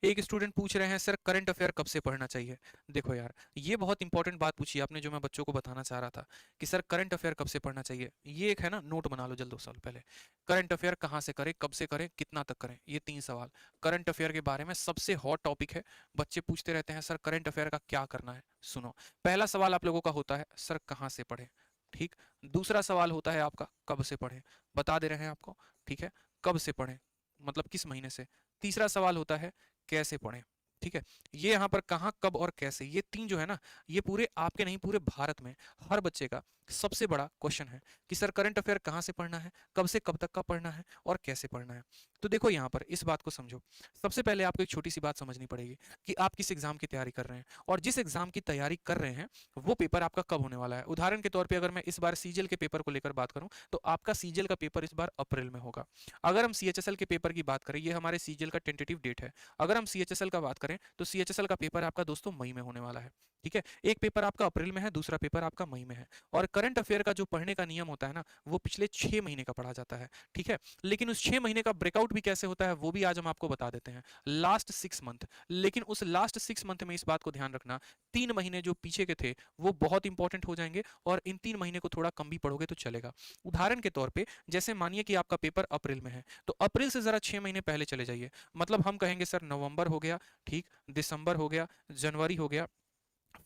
एक स्टूडेंट पूछ रहे हैं सर करंट अफेयर कब से पढ़ना चाहिए। देखो यार, ये बहुत इंपॉर्टेंट बात पूछी आपने, जो मैं बच्चों को बताना चाह रहा था कि सर करंट अफेयर कब से पढ़ना चाहिए। ये एक है ना, नोट बना लो जल्द 2 साल पहले। करंट अफेयर कहाँ से करें, कब से करें, कितना तक करें, ये 3 सवाल करंट अफेयर के बारे में सबसे हॉट टॉपिक है। बच्चे पूछते रहते हैं सर करंट अफेयर का क्या करना है। सुनो, पहला सवाल आप लोगों का होता है सर कहाँ से पढ़ें। ठीक। दूसरा सवाल होता है आपका कब से पढ़ें, बता दे रहे हैं आपको। ठीक है, कब से पढ़ें मतलब किस महीने से। तीसरा सवाल होता है कैसे पढ़ें। ठीक है, ये यहाँ पर कहाँ, कब और कैसे, ये तीन जो है ना, ये पूरे आपके नहीं पूरे भारत में हर बच्चे का सबसे बड़ा क्वेश्चन है कि सर करंट अफेयर कहाँ से पढ़ना है, कब से कब तक का पढ़ना है और कैसे पढ़ना है। तो देखो यहाँ पर इस बात को समझो। सबसे पहले आपको एक छोटी सी बात समझनी पड़ेगी कि आप किस एग्जाम की तैयारी कर रहे हैं और जिस एग्जाम की तैयारी कर रहे हैं वो पेपर आपका कब होने वाला है। उदाहरण के तौर पर अगर मैं इस बार सीजीएल के पेपर को लेकर बात करूं तो आपका सीजीएल का पेपर इस बार अप्रैल में होगा। अगर हम सीएचएसएल के पेपर की बात करें, ये हमारे सीजीएल का टेंटेटिव डेट है। अगर हम सीएचएसएल का बात करें तो सीएचएसएल का पेपर आपका दोस्तों मई में होने वाला है। ठीक है, एक पेपर आपका अप्रैल में है, दूसरा पेपर आपका मई में है। और करंट अफेयर का जो पढ़ने का नियम होता है ना, वो पिछले 6 महीने का पढ़ा जाता है। ठीक है, लेकिन उस 6 महीने का ब्रेकआउट भी कैसे होता है वो भी आज हम आपको बता देते हैं। लास्ट 6 मंथ, लेकिन उस लास्ट 6 मंथ में इस बात को ध्यान रखना, 3 महीने जो पीछे के थे वो बहुत इंपॉर्टेंट हो जाएंगे और इन 3 महीने को थोड़ा कम भी पढ़ोगे तो चलेगा। उदाहरण के तौर पे जैसे मानिए कि आपका पेपर अप्रैल में है, तो अप्रैल से जरा 6 महीने पहले चले जाइए। मतलब हम कहेंगे सर नवंबर हो गया, ठीक, दिसंबर हो गया, जनवरी हो गया,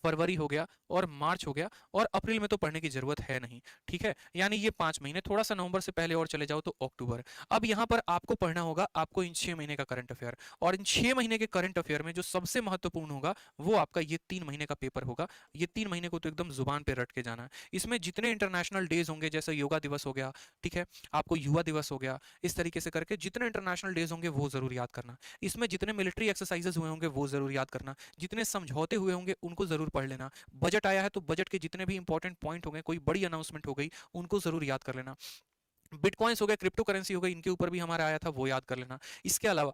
फरवरी हो गया और मार्च हो गया, और अप्रैल में तो पढ़ने की जरूरत है नहीं। ठीक है, यानी ये 5 महीने, थोड़ा सा नवंबर से पहले और चले जाओ तो अक्टूबर। अब यहां पर आपको पढ़ना होगा आपको इन 6 महीने का करंट अफेयर, और इन 6 महीने के करंट अफेयर में जो सबसे महत्वपूर्ण होगा वो आपका ये 3 महीने का पेपर होगा। ये 3 महीने को तो एकदम जुबान पे रट के जाना है। इसमें जितने इंटरनेशनल डेज होंगे, जैसे योगा दिवस हो गया, ठीक है, आपको युवा दिवस हो गया, इस तरीके से करके जितने इंटरनेशनल डेज होंगे वो जरूर याद करना। इसमें जितने मिलिट्री एक्सरसाइजेस हुए होंगे वो जरूर याद करना, जितने समझौते हुए होंगे उनको जरूर पढ़ लेना। बजट आया है तो बजट के जितने भी इंपॉर्टेंट पॉइंट हो गए, कोई बड़ी अनाउंसमेंट हो गई, उनको जरूर याद कर लेना। बिटकॉइंस हो गए, क्रिप्टो करेंसी हो गई, इनके ऊपर भी हमारा आया था, वो याद कर लेना। इसके अलावा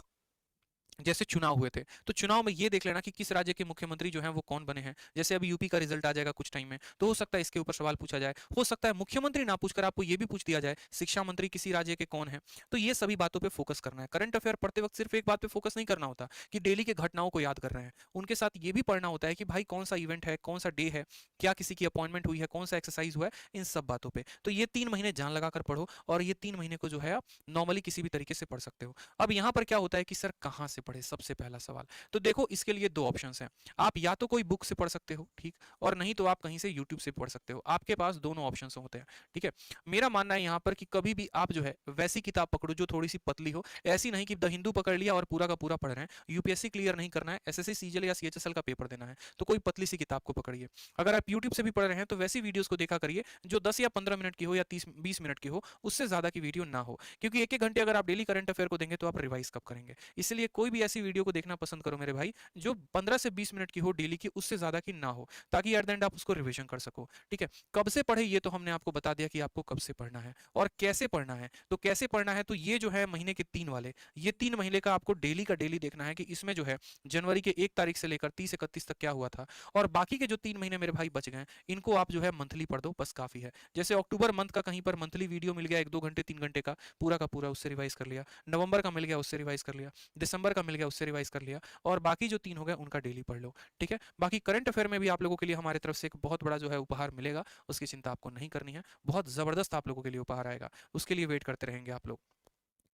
जैसे चुनाव हुए थे तो चुनाव में ये देख लेना कि किस राज्य के मुख्यमंत्री जो हैं वो कौन बने हैं। जैसे अभी यूपी का रिजल्ट आ जाएगा कुछ टाइम में, तो हो सकता है इसके ऊपर सवाल पूछा जाए। हो सकता है मुख्यमंत्री ना पूछकर आपको ये भी पूछ दिया जाए शिक्षा मंत्री किसी राज्य के कौन है। तो ये सभी बातों पर फोकस करना है। करंट अफेयर पढ़ते वक्त सिर्फ एक बात पे फोकस नहीं करना होता कि डेली के घटनाओं को याद कर रहे हैं, उनके साथ ये भी पढ़ना होता है कि भाई कौन सा इवेंट है, कौन सा डे है, क्या किसी की अपॉइंटमेंट हुई है, कौन सा एक्सरसाइज हुआ है, इन सब बातों पर। तो ये 3 महीने जान लगाकर पढ़ो और ये 3 महीने को जो है आप नॉर्मली किसी भी तरीके से पढ़ सकते हो। अब यहाँ पर क्या होता है कि सर कहाँ से पढ़े, सबसे पहला सवाल। तो देखो इसके लिए दो ऑप्शंस हैं। आप या तो कोई बुक से पढ़ सकते हो, ठीक, और नहीं तो आप कहीं से यूट्यूब से पढ़ सकते हो। आपके पास दोनों ऑप्शंस होते हैं। ठीक है, मेरा मानना है यहाँ पर कि कभी भी आप जो है वैसी किताब पकड़ो जो थोड़ी सी पतली हो। ऐसी नहीं कि द हिंदू पकड़ लिया और पूरा का पूरा पढ़ रहे हैं। यूपीएससी क्लियर नहीं करना है, एसएससी सीजीएल या सीएचएसएल का पेपर देना है, तो कोई पतली सी किताब को पकड़िए। अगर आप यूट्यूब से भी पढ़ रहे हैं तो वैसी वीडियोस को देखा करिए जो 10 या 15 मिनट की हो या 30-20 मिनट की हो, उससे ज्यादा की वीडियो ना हो। क्योंकि एक एक घंटे अगर आप डेली करंट अफेयर को देंगे तो आप रिवाइज कब करेंगे। इसलिए कोई भी ऐसी वीडियो को देखना पसंद करो मेरे भाई जो 15 से 20 मिनट की हो डेली की, उससे ज्यादा की ना हो, ताकि एट द एंड आप उसको रिवीजन कर सको। ठीक है, कब से पढ़े ये तो हमने आपको बता दिया कि आपको कब से पढ़ना है और कैसे पढ़ना है। तो कैसे पढ़ना है, तो ये जो है महीने के 3 वाले, ये 3 महीने का आपको डेली का डेली देखना है कि इसमें जो है जनवरी के 1 तारीख से लेकर 30-31 तक क्या हुआ था। और बाकी के जो 3 महीने मेरे भाई बच गए इनको आप जो है मंथली पढ़ दो, बस काफी है। जैसे अक्टूबर मंथ का कहीं पर मंथली वीडियो मिल गया 1-2 घंटे 3 घंटे का पूरा उससे रिवाइज कर लिया। नवंबर का मिल गया उससे रिवाइज कर लिया। दिसंबर का मिल गया उससे रिवाइज कर लिया। और बाकी जो 3 हो गए उनका डेली पढ़ लो। ठीक है, बाकी करंट अफेयर में भी आप लोगों के लिए हमारी तरफ से एक बहुत बड़ा जो है उपहार मिलेगा, उसकी चिंता आपको नहीं करनी है। बहुत जबरदस्त आप लोगों के लिए उपहार आएगा, उसके लिए वेट करते रहेंगे आप लोग।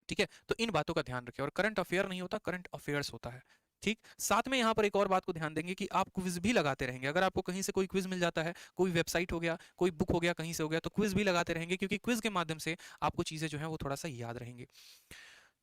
ठीक है, तो इन बातों का ध्यान रखें। और करंट अफेयर नहीं होता, करंट अफेयर्स होता है। ठीक, साथ में यहाँ पर एक और बात को ध्यान देंगे कि आप क्विज भी लगाते रहेंगे। अगर आपको कहीं से कोई क्विज मिल जाता है, कोई वेबसाइट हो गया, कोई बुक हो गया, कहीं से हो गया, तो क्विज भी लगाते रहेंगे, क्योंकि क्विज के माध्यम से आपको चीजें जो है वो थोड़ा सा याद रहेंगी।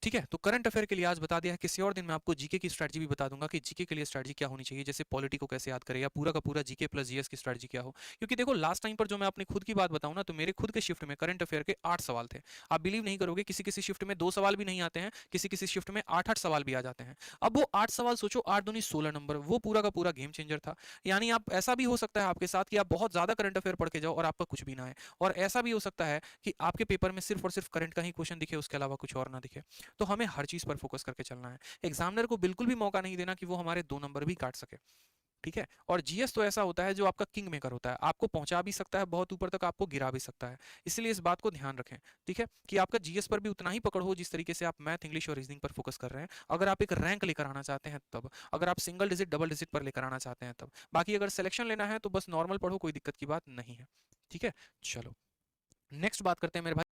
ठीक है, तो करंट अफेयर के लिए आज बता दिया है। किसी और दिन मैं आपको जीके की स्ट्रैटेजी भी बता दूंगा कि जीके के लिए स्ट्रैटेजी क्या होनी चाहिए, जैसे पॉलिटी को कैसे याद करें या पूरा का पूरा जीके प्लस जीएस की स्ट्रैटेजी क्या हो। क्योंकि देखो लास्ट टाइम पर जो मैं अपनी खुद की बात बताऊं ना, तो मेरे खुद के शिफ्ट में करंट अफेयर के 8 सवाल थे। आप बिलीव नहीं करोगे, किसी किसी शिफ्ट में 2 सवाल भी नहीं आते हैं, किसी किसी शिफ्ट में 8-8 सवाल भी आ जाते हैं। अब वो 8 सवाल सोचो, 8 दूनी 16 नंबर, वो पूरा का पूरा गेम चेंजर था। यानी आप ऐसा भी हो सकता है आपके साथ कि आप बहुत ज्यादा करंट अफेयर पढ़ के जाओ और आपका कुछ भी ना है। और ऐसा भी हो सकता है कि आपके पेपर में सिर्फ और सिर्फ करंट का ही क्वेश्चन दिखे, उसके अलावा कुछ और ना दिखे। तो हमें हर चीज पर फोकस करके चलना है। एग्जामिनर को बिल्कुल भी मौका नहीं देना कि वो हमारे 2 नंबर भी काट सके। ठीक है। और जीएस तो ऐसा होता है जो आपका किंग मेकर होता है, आपको पहुंचा भी सकता है बहुत ऊपर तक, आपको गिरा भी सकता है। इसलिए इस बात को ध्यान रखें, ठीक है, कि आपका जीएस पर भी उतना ही पकड़ हो जिस तरीके से आप मैथ, इंग्लिश और रीजनिंग पर फोकस कर रहे हैं। अगर आप एक रैंक लेकर आना चाहते हैं तब, अगर आप सिंगल डिजिट डबल डिजिट पर लेकर आना चाहते हैं तब, बाकी अगर सिलेक्शन लेना है तो बस नॉर्मल पढ़ो, कोई दिक्कत की बात नहीं है। ठीक है, चलो नेक्स्ट बात करते हैं मेरे भाई